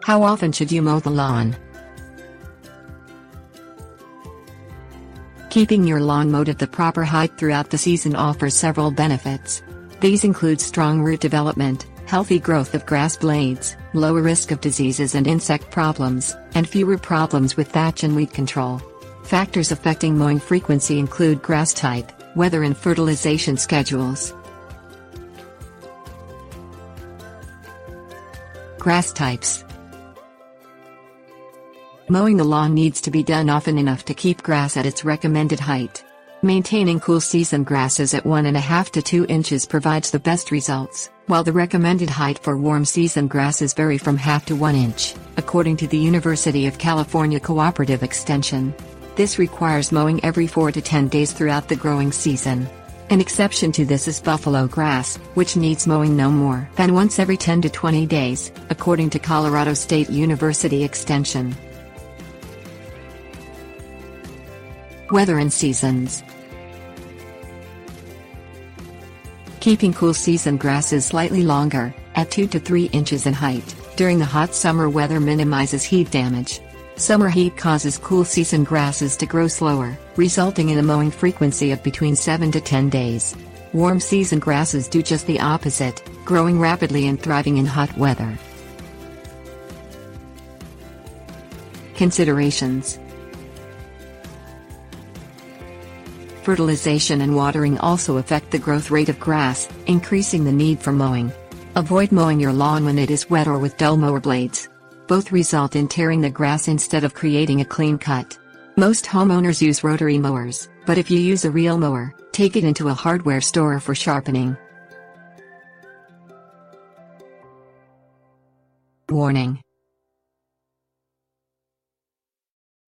How often should you mow the lawn? Keeping your lawn mowed at the proper height throughout the season offers several benefits. These include strong root development, healthy growth of grass blades, lower risk of diseases and insect problems, and fewer problems with thatch and weed control. Factors affecting mowing frequency include grass type, weather and fertilization schedules. Grass types. Mowing the lawn needs to be done often enough to keep grass at its recommended height. Maintaining cool season grasses at 1.5 to 2 inches provides the best results, while the recommended height for warm season grasses vary from 0.5 to 1 inch, according to the University of California Cooperative Extension. This requires mowing every 4 to 10 days throughout the growing season. An exception to this is buffalo grass, which needs mowing no more than once every 10 to 20 days, according to Colorado State University Extension. Weather and seasons. Keeping cool season grasses slightly longer, at 2 to 3 inches in height, during the hot summer weather minimizes heat damage. Summer heat causes cool season grasses to grow slower, resulting in a mowing frequency of between 7 to 10 days. Warm season grasses do just the opposite, growing rapidly and thriving in hot weather. Considerations. Fertilization and watering also affect the growth rate of grass, increasing the need for mowing. Avoid mowing your lawn when it is wet or with dull mower blades. Both result in tearing the grass instead of creating a clean cut. Most homeowners use rotary mowers, but if you use a real mower, take it into a hardware store for sharpening. Warning.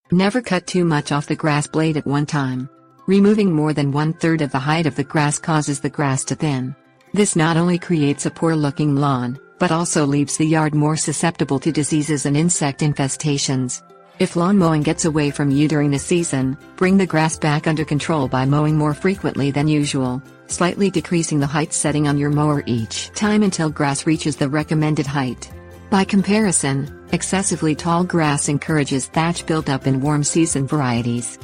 Never cut too much off the grass blade at one time. Removing more than 1/3 of the height of the grass causes the grass to thin. This not only creates a poor-looking lawn, but also leaves the yard more susceptible to diseases and insect infestations. If lawn mowing gets away from you during the season, bring the grass back under control by mowing more frequently than usual, slightly decreasing the height setting on your mower each time until grass reaches the recommended height. By comparison, excessively tall grass encourages thatch buildup in warm season varieties.